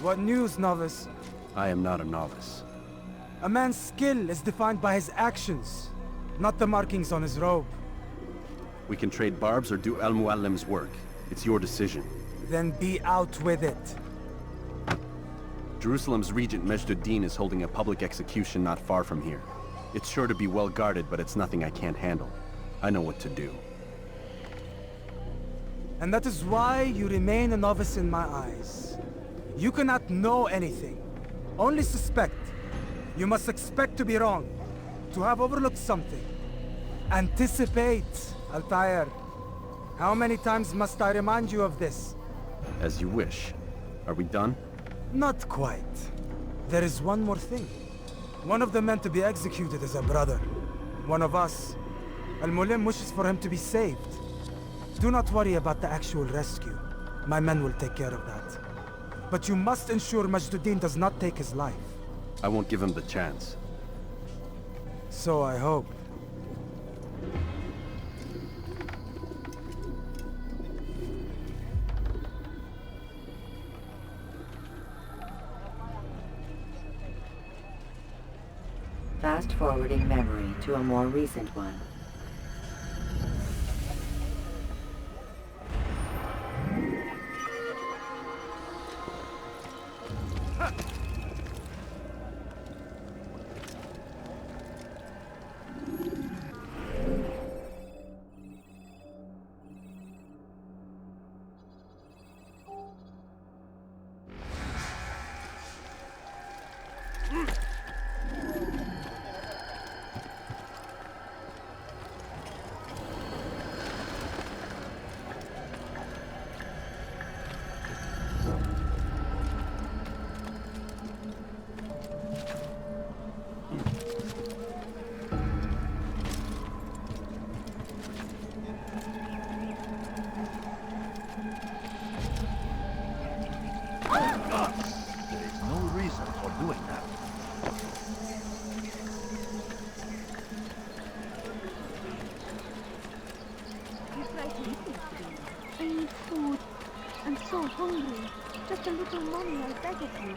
What news, novice? I am not a novice. A man's skill is defined by his actions, not the markings on his robe. We can trade barbs or do Al-Muallim's work. It's your decision. Then be out with it. Jerusalem's regent Majd-ud-Din is holding a public execution not far from here. It's sure to be well guarded, but it's nothing I can't handle. I know what to do. And that is why you remain a novice in my eyes. You cannot know anything, only suspect. You must expect to be wrong, to have overlooked something. Anticipate, Altair. How many times must I remind you of this? As you wish. Are we done? Not quite. There is one more thing. One of the men to be executed is a brother. One of us. Al-Muallim wishes for him to be saved. Do not worry about the actual rescue. My men will take care of that. But you must ensure Majd-ud-Din does not take his life. I won't give him the chance. So I hope. Fast-forwarding memory to a more recent one. I need food. I'm so hungry. Just a little money, I beg of you.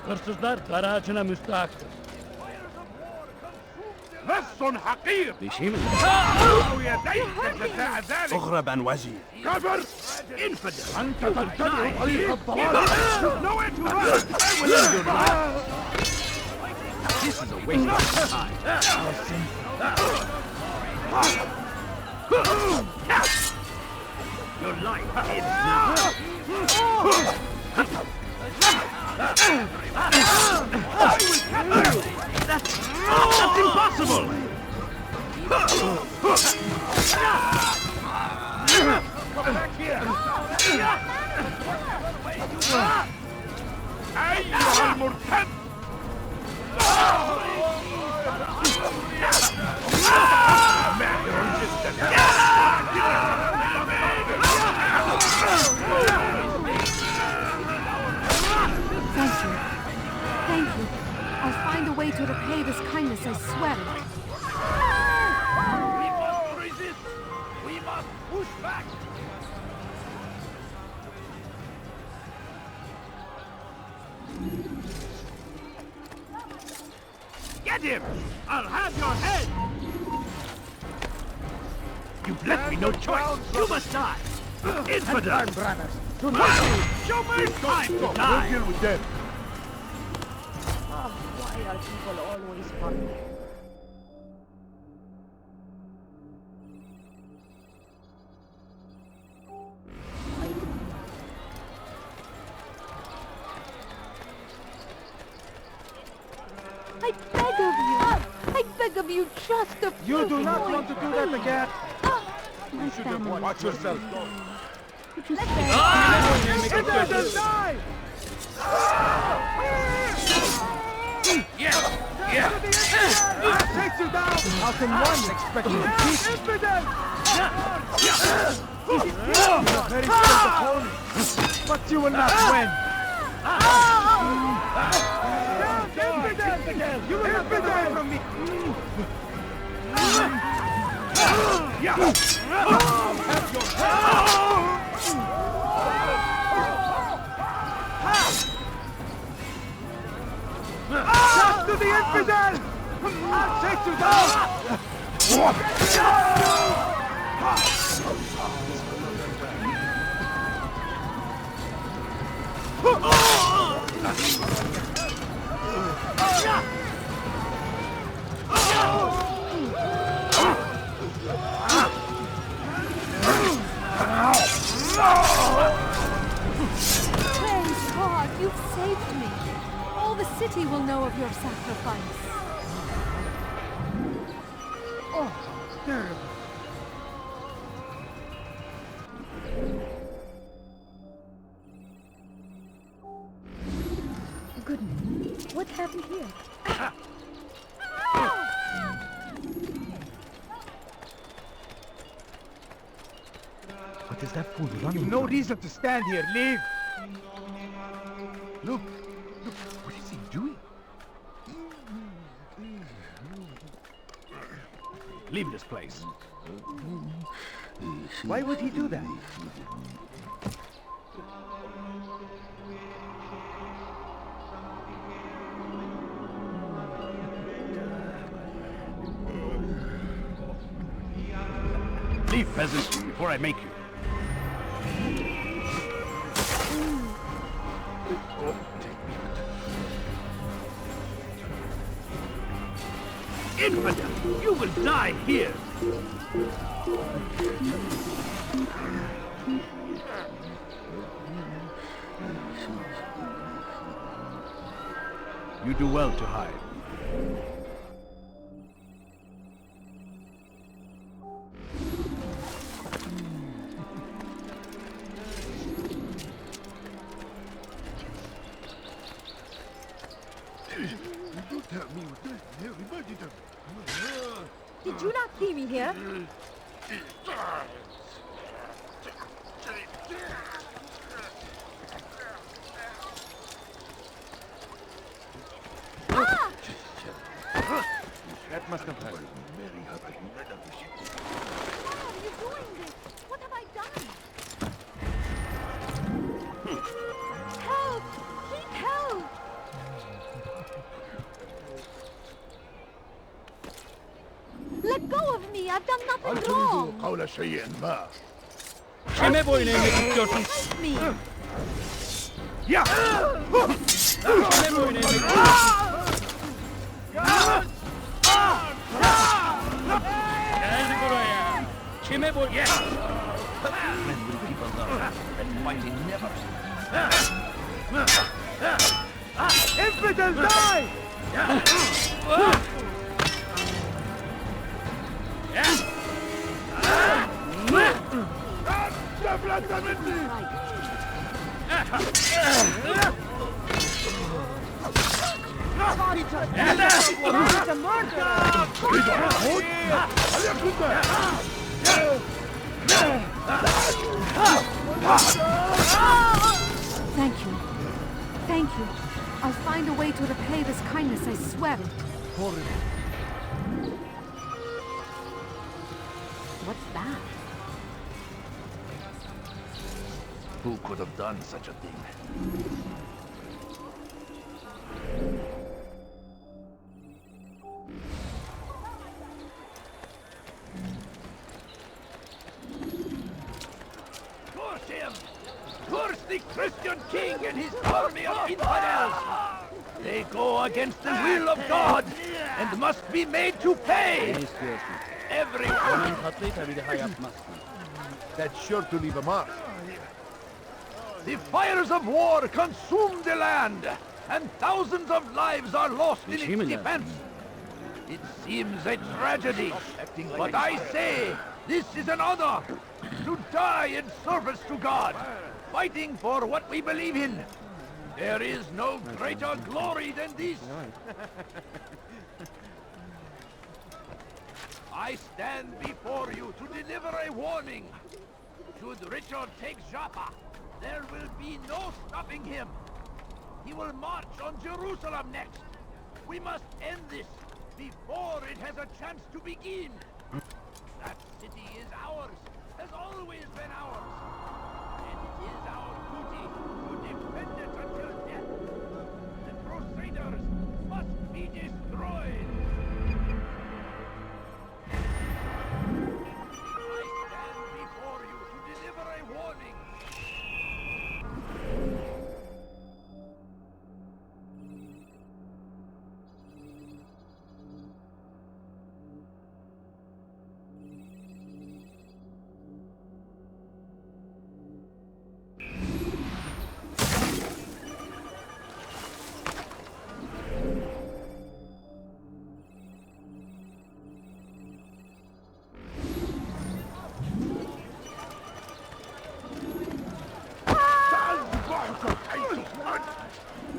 Hırsızlar dar ağacına müstahaktır. لص حقير بشيل أو يديك جزاء ذلك أغرب عن وجهي. كفر انفجر أنت تتبع طريق الضلال نويت This is a waste of time. Your life ends now. That's impossible! Come back here! أيها المرتد! ماهر جدا! Thank you. Thank you. I'll find a way to repay this kindness, I swear it. We must resist! We must push back! Get him! I'll have your head! You've left me no choice! You must die! Infidel! brothers! Show me time to die! Deal with them! Why are people always hungry? I beg of you, just a few You do not want to do that again. My family. Watch yourself! Could you spare Takes you down! How can one expect you to keep? Very skilled opponent, but you will not win. Infidel! You will not get away from me! Just to the infidel! I'll take you down! Praise God, you've saved me. All the city will know of your sacrifice. Oh, terrible. Goodness, what happened here? What is that fool running? No reason to stand here. Leave. Look. Look. What is he doing? Leave this place. Why would he do that? Leave, peasant, before I make you. Infidel! You will die here! You do well to hide. Did you not see me here? That must have happened. Why are you doing this? What have I done? Help! Please help! Let go of me! I've done nothing wrong! قول شيء ما. Kime boyun eğmek istiyorsun? Help me! Ya! Kime boyun eğmek istiyorsun? Gel buraya. Kime boyun... Yes! Friendly people are and fighting never. Infidel, die! Thank you. Thank you. I'll find a way to repay this kindness, I swear it. What's that? Who could have done such a thing? Curse him! Curse the Christian king and his army of infidels! They go against the will of God and must be made to pay! Everyone! That's sure to leave a mark. The fires of war consume the land, and thousands of lives are lost in its defense. It seems a tragedy, but I say this is an honor to die in service to God, fighting for what we believe in. There is no greater glory than this. I stand before you to deliver a warning. Should Richard take Joppa, there will be no stopping him. He will march on Jerusalem next. We must end this before it has a chance to begin. That city is ours, has always been ours. And it is our duty to defend it until death. The Crusaders must be destroyed. I stand before you to deliver a warning.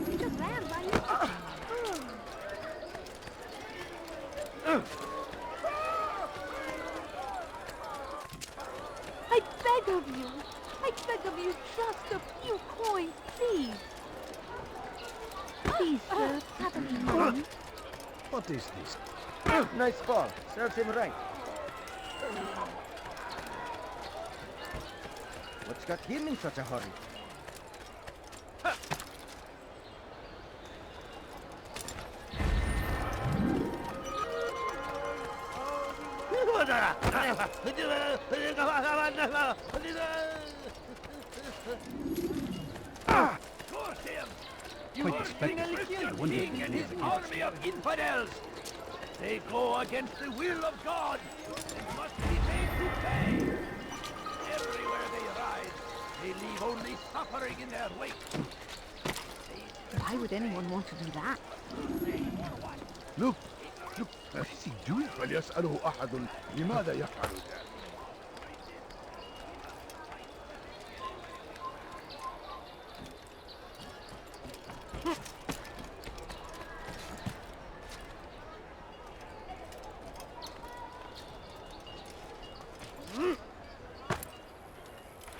You just ran right into I beg of you. I beg of you, just a few coins, please. Please, sir, have a moment. What is this? Nice fall. Serves him right. What's got him in such a hurry? Force him! You Quite are expected. king I wonder if and he his is army of infidels! They go against the will of God and must be made to pay! Everywhere they rise, they leave only suffering in their wake. Why would anyone want to do that? Look! Look! ما is he doing? فليسأله أحد لماذا يفعل ذلك؟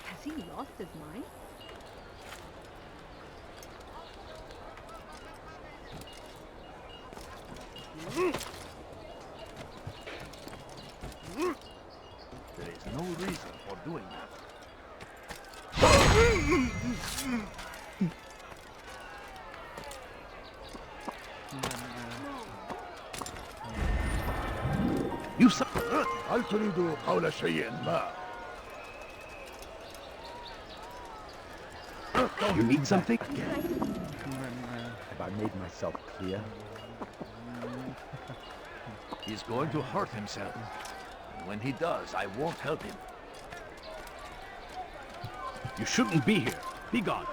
Has he lost his mind? There is no reason for doing that. هل تريد قول شيء ما؟ You need something? Have I made myself clear? He's going to hurt himself. And when he does, I won't help him. You shouldn't be here. Be gone.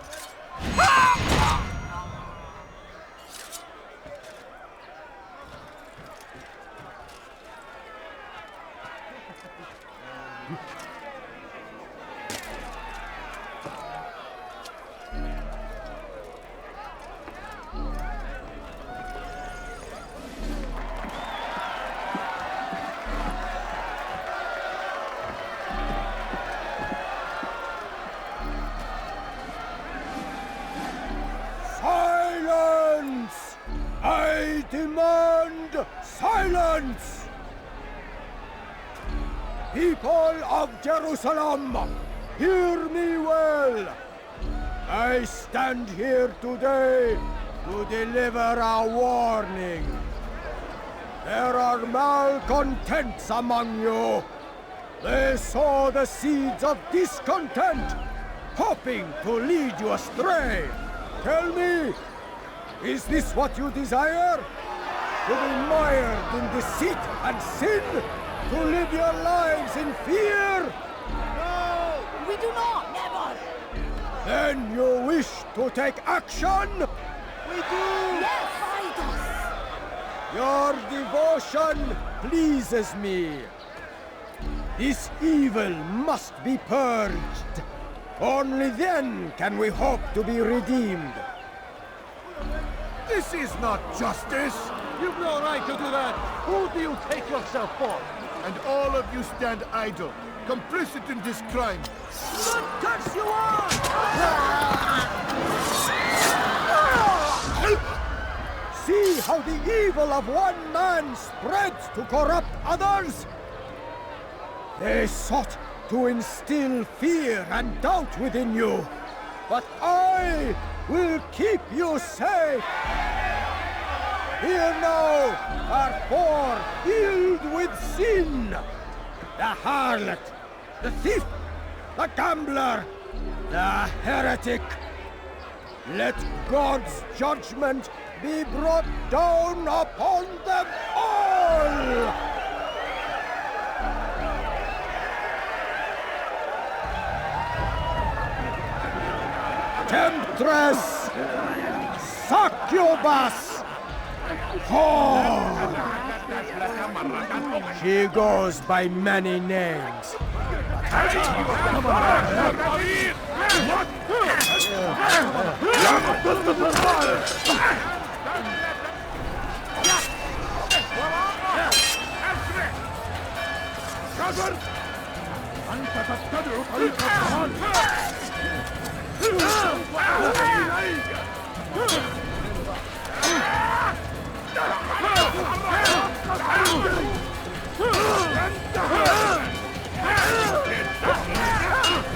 Silence! I demand silence! People of Jerusalem, hear me well! I stand here today to deliver a warning. There are malcontents among you. They sow the seeds of discontent, hoping to lead you astray. Tell me, is this what you desire? To be mired in deceit and sin? To live your lives in fear? No, we do not. Never. Then you wish to take action? We do. Yes, fight us. Your devotion pleases me. This evil must be purged. Only then can we hope to be redeemed. This is not justice! You've no right to do that! Who do you take yourself for? And all of you stand idle, complicit in this crime. What turns you on? see how the evil of one man spreads to corrupt others? They sought to instill fear and doubt within you, but I will keep you safe. Here now are four filled with sin. The harlot, the thief, the gambler, the heretic. Let God's judgment be brought down upon them all! Temptress! Succubus! Whore! She goes by many names. أنت تتبع طريق الضلال.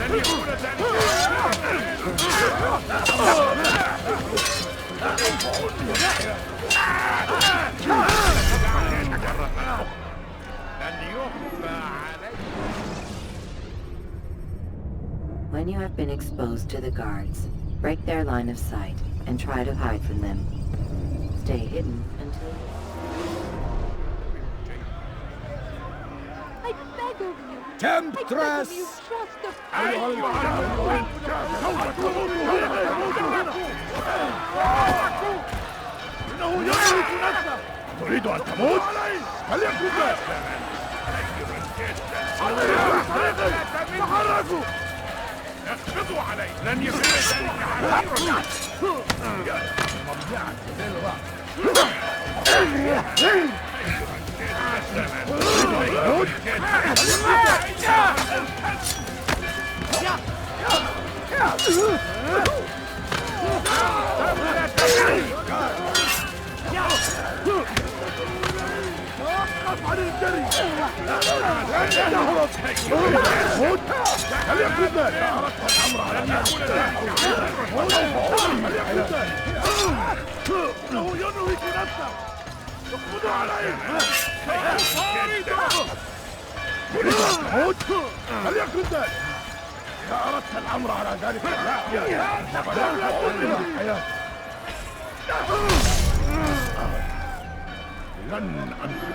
لن يكون When you have been exposed to the guards, break their line of sight and try to hide from them. Stay hidden until... I beg of you. Temptress! I beg of you, trust the إنه يملك نفسه. تريد أن تموت؟ فليكن ذلك. تحركوا! اقبضوا عليه! لن يكون ذلك عسيرا! مضيعة للرأس. توقف عن الجري! هل يكون ذلك؟ إنه ينهك نفسه! اقبضوا عليه! تريد أن تموت؟ هل يكون ذلك؟ إذا أردت الأمر على ذلك لا تنهي الحياة. لن أنهي.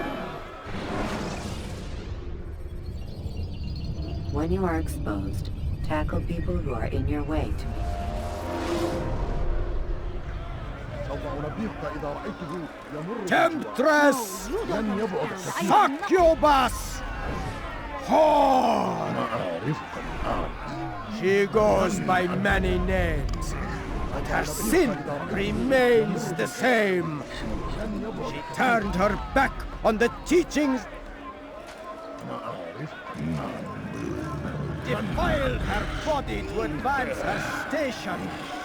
When you are exposed, tackle people who are in your way to me. Temptress! Succubus! Whore! She goes by many names, but her sin remains the same. She turned her back on the teachings, defiled her body to advance her station.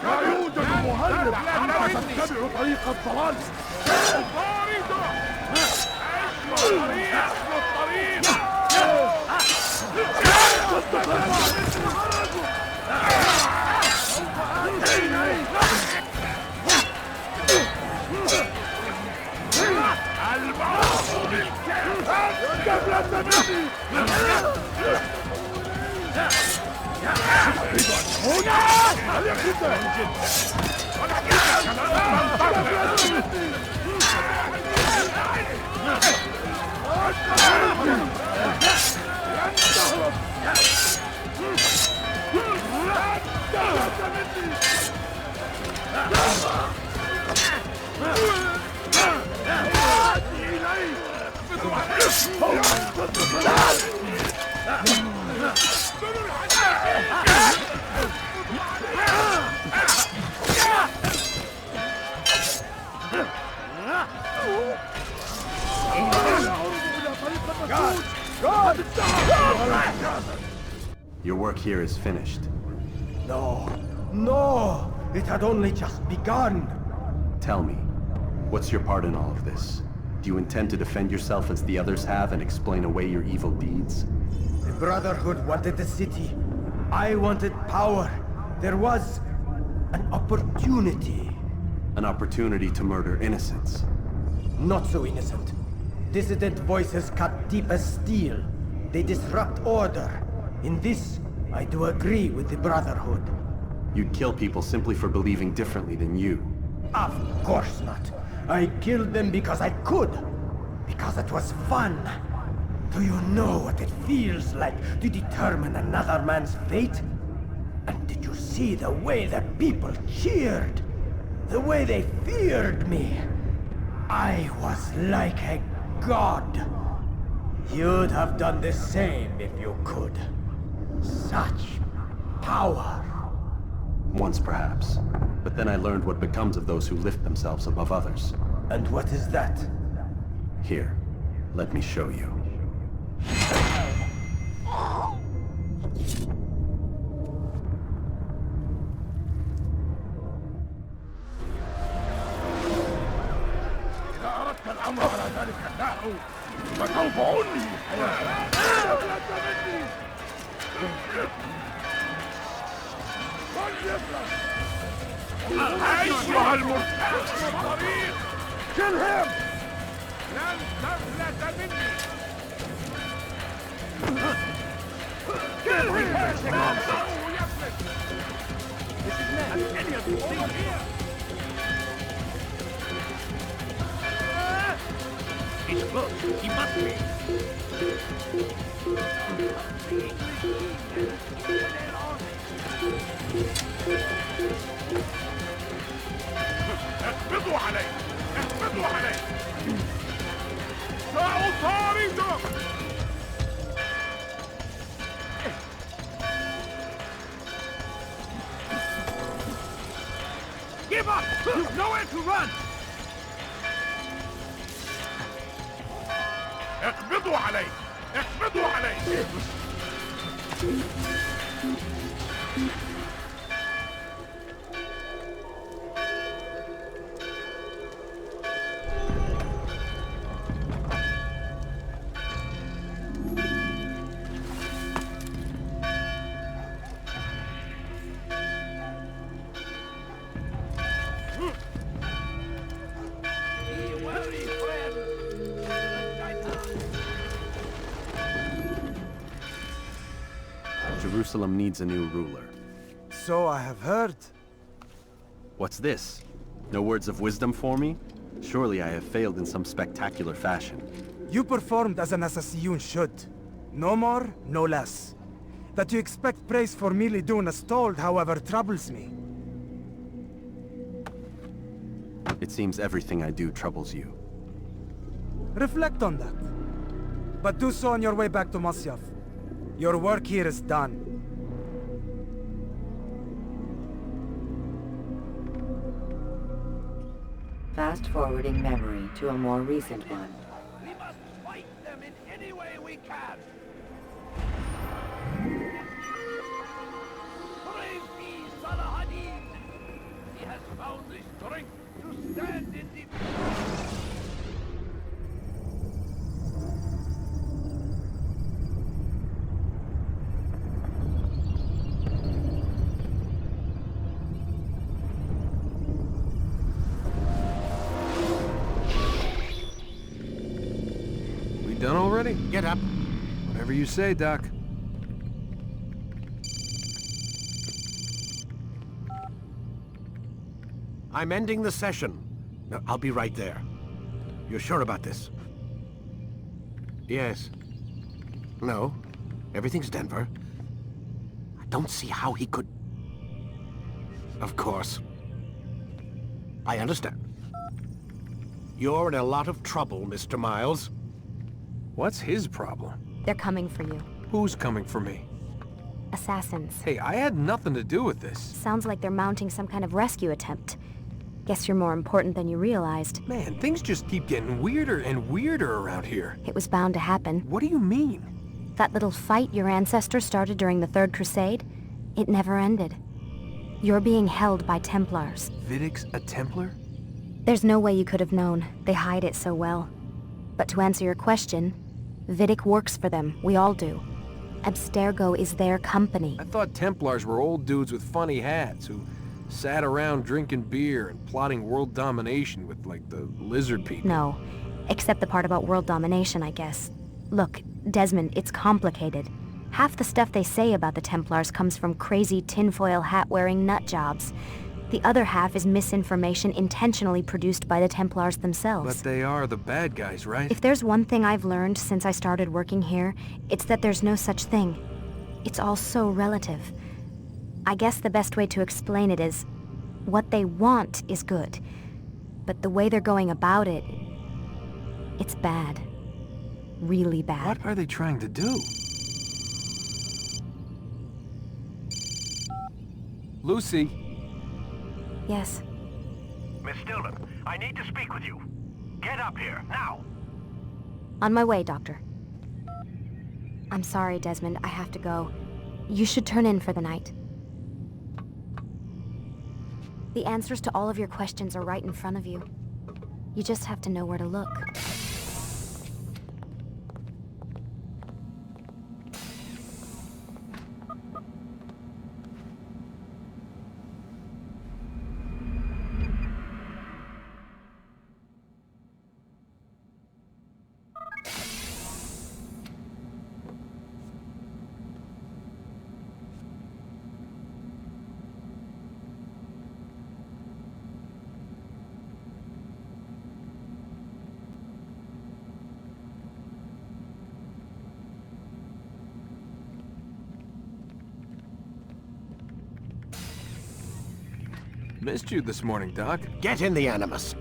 لا يوجد مهرب! أنت تتبع طريق الضلال! Your work here is finished. No, no, it had only just begun. Tell me, What's your part in all of this? Do you intend to defend yourself as the others have and explain away your evil deeds? The Brotherhood wanted the city. I wanted power. There was an opportunity. An opportunity to murder innocents. Not so innocent. Dissident voices cut deep as steel. They disrupt order. In this, I do agree with the Brotherhood. You'd kill people simply for believing differently than you. Of course not. I killed them because I could. Because it was fun. Do you know what it feels like to determine another man's fate? And did you see the way the people cheered? The way they feared me? I was like a god. You'd have done the same if you could. Such power. Once perhaps. But then I learned what becomes of those who lift themselves above others. And what is that? Here, let me show you. إذا أردت الأمر على ذلك النحو فسوف أنهي أيها المرتد! Kill him! لن تفلت مني! Kill him! This is mad. An idiot! Over here! He's close. He must be. اقبضوا عليه! اقبضوا عليه! سأطارده! Give up! You've nowhere to run! اقبضوا عليه! اقبضوا عليه! Jerusalem needs a new ruler. So I have heard. What's this? No words of wisdom for me? Surely I have failed in some spectacular fashion. You performed as an Assassiyun should. No more, no less. That you expect praise for merely doing as told, however, troubles me. It seems everything I do troubles you. Reflect on that. But do so on your way back to Masyaf. Your work here is done. Fast-forwarding memory to a more recent one. We must fight them in any way we can! Praise be Salahadin! He has found the strength to stand in the... Done already? Get up. Whatever you say, Doc. I'm ending the session. No, I'll be right there. You're sure about this? Yes. No. Everything's Denver. I don't see how he could... Of course. I understand. You're in a lot of trouble, Mr. Miles. What's his problem? They're coming for you. Who's coming for me? Assassins. Hey, I had nothing to do with this. Sounds like they're mounting some kind of rescue attempt. Guess you're more important than you realized. Man, things just keep getting weirder and weirder around here. It was bound to happen. What do you mean? That little fight your ancestors started during the Third Crusade, it never ended. You're being held by Templars. Vidic's a Templar? There's no way you could have known. They hide it so well. But to answer your question, Vidic works for them. We all do. Abstergo is their company. I thought Templars were old dudes with funny hats who sat around drinking beer and plotting world domination with, like, the lizard people. No. Except the part about world domination, I guess. Look, Desmond, it's complicated. Half the stuff they say about the Templars comes from crazy tinfoil hat-wearing nutjobs. The other half is misinformation intentionally produced by the Templars themselves. But they are the bad guys, right? If there's one thing I've learned since I started working here, it's that there's no such thing. It's all so relative. I guess the best way to explain it is, what they want is good. But the way they're going about it, it's bad. Really bad. What are they trying to do? Lucy? Yes. Miss Stillman, I need to speak with you. Get up here, now! On my way, Doctor. I'm sorry, Desmond. I have to go. You should turn in for the night. The answers to all of your questions are right in front of you. You just have to know where to look. Missed you this morning, Doc. Get in the Animus.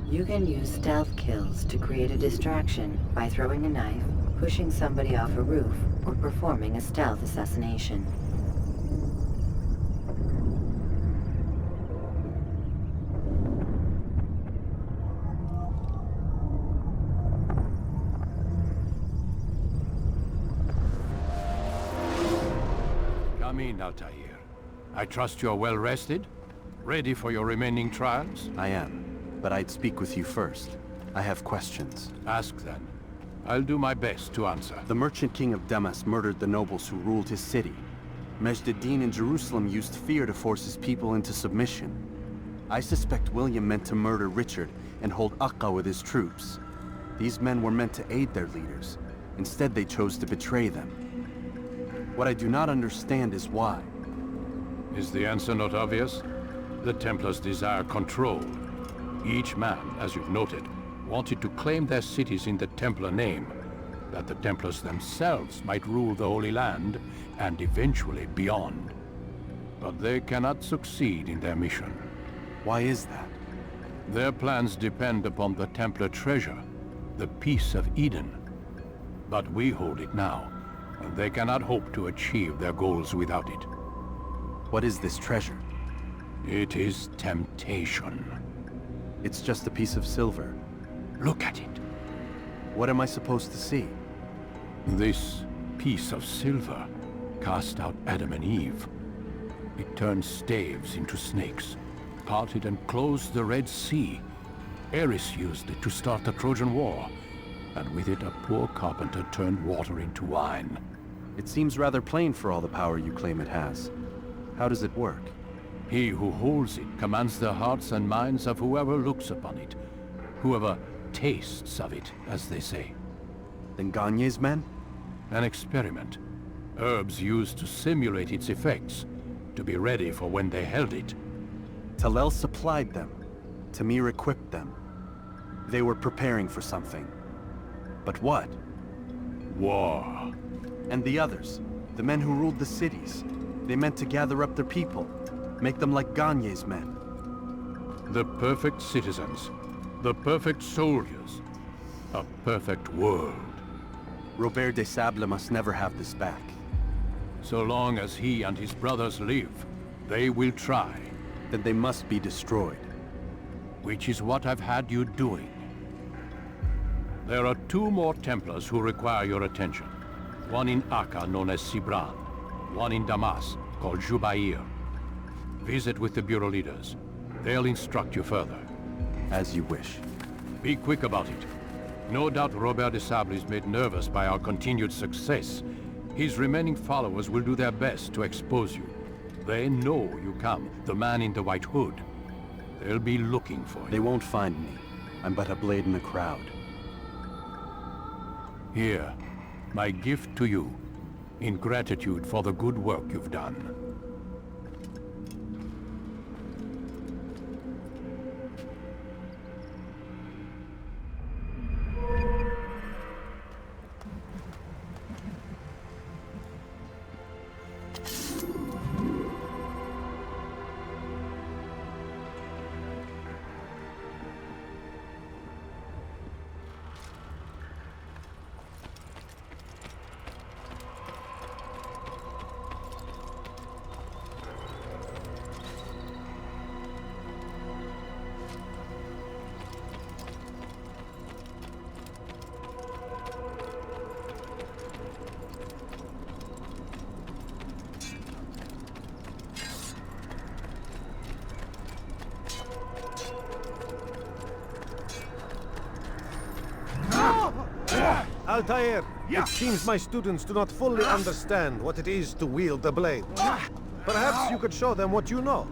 You can use stealth kills to create a distraction by throwing a knife, pushing somebody off a roof, or performing a stealth assassination. Come in, Altair. I trust you're well rested? Ready for your remaining trials? I am, but I'd speak with you first. I have questions. Ask then. I'll do my best to answer. The merchant king of Damas murdered the nobles who ruled his city. Majd-ad-Din in Jerusalem used fear to force his people into submission. I suspect William meant to murder Richard and hold Akka with his troops. These men were meant to aid their leaders. Instead, they chose to betray them. What I do not understand is why. Is the answer not obvious? The Templars desire control. Each man, as you've noted, wanted to claim their cities in the Templar name, that the Templars themselves might rule the Holy Land, and eventually beyond. But they cannot succeed in their mission. Why is that? Their plans depend upon the Templar treasure, the Peace of Eden. But we hold it now, and they cannot hope to achieve their goals without it. What is this treasure? It is temptation. It's just a piece of silver. Look at it. What am I supposed to see? This piece of silver cast out Adam and Eve. It turned staves into snakes, parted and closed the Red Sea. Eris used it to start the Trojan War, and with it a poor carpenter turned water into wine. It seems rather plain for all the power you claim it has. How does it work? He who holds it commands the hearts and minds of whoever looks upon it. Whoever tastes of it, as they say. Then Gagne's men? An experiment. Herbs used to simulate its effects, to be ready for when they held it. Talel supplied them. Tamir equipped them. They were preparing for something. But what? War. And the others, the men who ruled the cities, they meant to gather up their people, make them like Gagne's men. The perfect citizens, the perfect soldiers, a perfect world. Robert de Sable must never have this back. So long as he and his brothers live, they will try. then they must be destroyed. Which is what I've had you doing. There are 2 more Templars who require your attention. One in Akka, known as Sibran. One in Damas, called Jubair. Visit with the Bureau leaders. They'll instruct you further. As you wish. Be quick about it. No doubt Robert de Sable is made nervous by our continued success. His remaining followers will do their best to expose you. They know you come, the man in the white hood. They'll be looking for you. They won't find me. I'm but a blade in the crowd. Here, my gift to you, in gratitude for the good work you've done. Altair, it seems my students do not fully understand what it is to wield the blade. Perhaps you could show them what you know.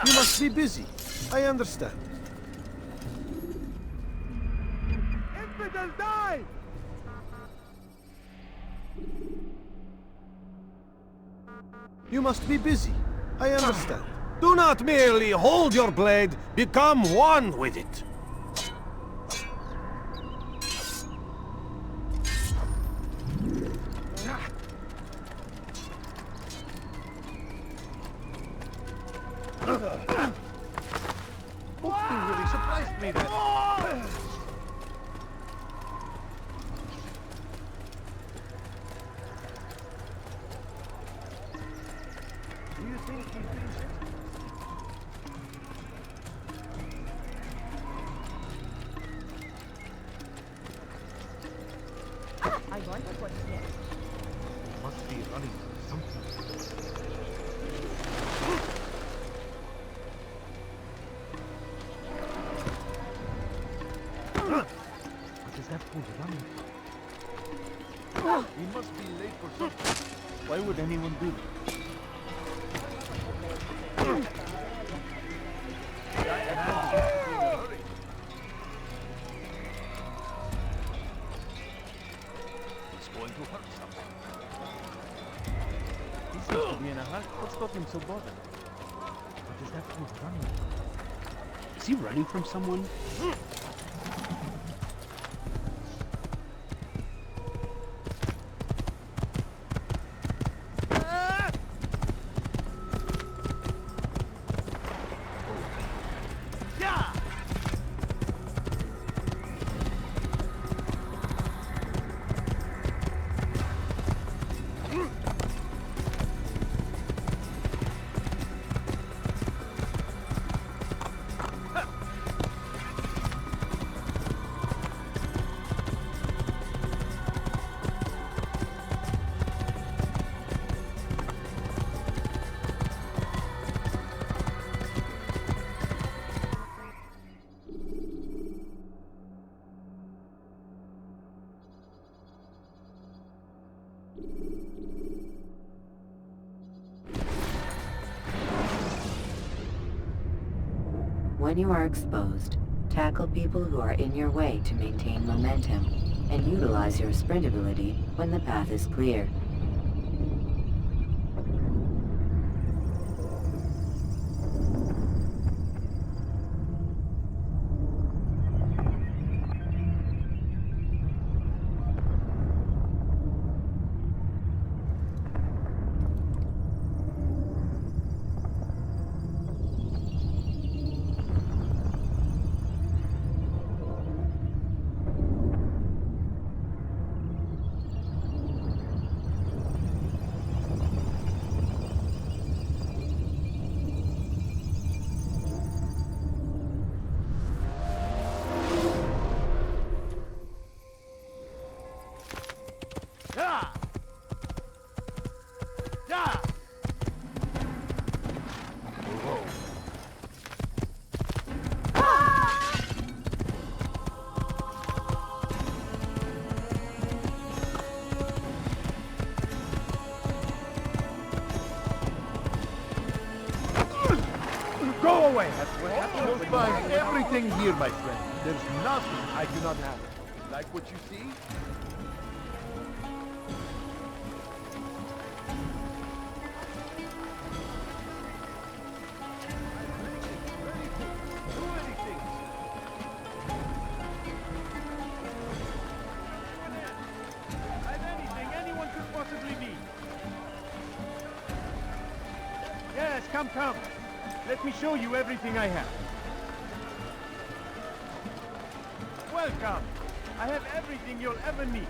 You must be busy. I understand. Infidels die! You must be busy. I understand. Do not merely hold your blade, become one with it. Something really surprised me then. Do you think he thinks it? I wonder what's next. Must be running from something. What is that fool running? He must be late for something. Why would anyone do that? He's going to hurt someone. He seems to be in a hurry. What's got him so bothered? What is that fool running? Is he running from someone? When you are exposed, tackle people who are in your way to maintain momentum, and utilize your sprint ability when the path is clear. Go away! You'll find everything here, my friend. There's nothing I do not have. Like what you see? I've anything anyone could possibly need. Yes, come. Let me show you everything I have. Welcome. I have everything you'll ever need.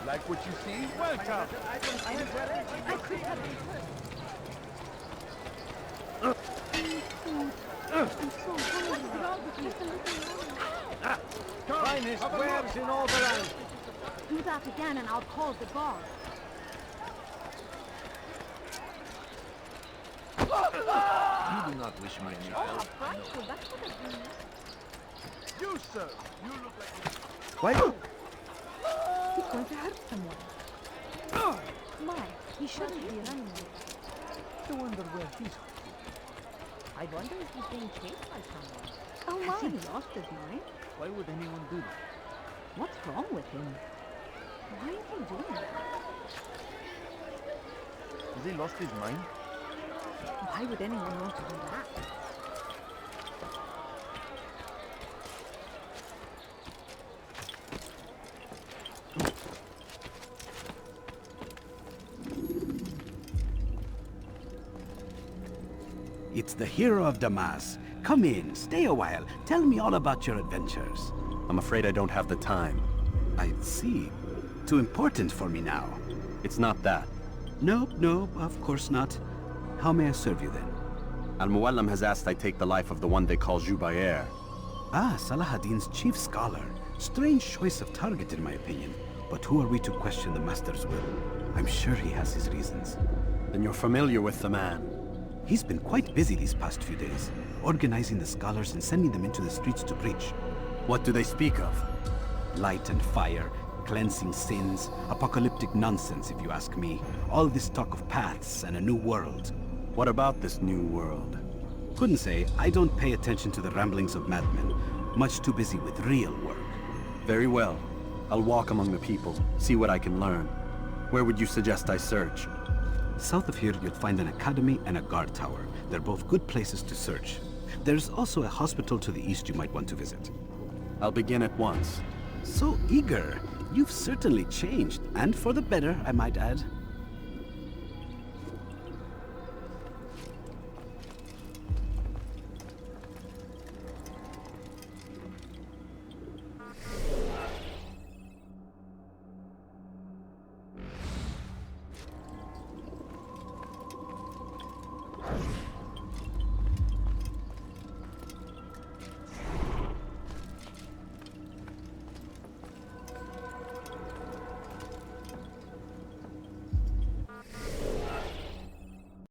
Like what you see? Welcome! Finest wares in all the land. Do that again and I'll call the guard. You do not wish my child. Frightful, that's what it means. You, sir! You look like... Wait! He's going to hurt someone. My, he shouldn't be running. I wonder where he's... I wonder if he's being chased by someone. Oh, Has my. he lost his mind? Why would anyone do that? What's wrong with him? Why is he doing that? Has he lost his mind? Why would anyone want to do that? It's the hero of Damas. Come in, stay a while. Tell me all about your adventures. I'm afraid I don't have the time. I see. Too important for me now. It's not that. Nope, of course not. How may I serve you then? Al-Muallim has asked I take the life of the one they call Jubair. Ah, Salahadin's chief scholar. Strange choice of target in my opinion. But who are we to question the Master's will? I'm sure he has his reasons. Then you're familiar with the man. He's been quite busy these past few days, organizing the scholars and sending them into the streets to preach. What do they speak of? Light and fire, cleansing sins, apocalyptic nonsense if you ask me. All this talk of paths and a new world. What about this new world? Couldn't say. I don't pay attention to the ramblings of madmen. Much too busy with real work. Very well. I'll walk among the people, see what I can learn. Where would you suggest I search? South of here, you'll find an academy and a guard tower. They're both good places to search. There's also a hospital to the east you might want to visit. I'll begin at once. So eager. You've certainly changed, and for the better, I might add.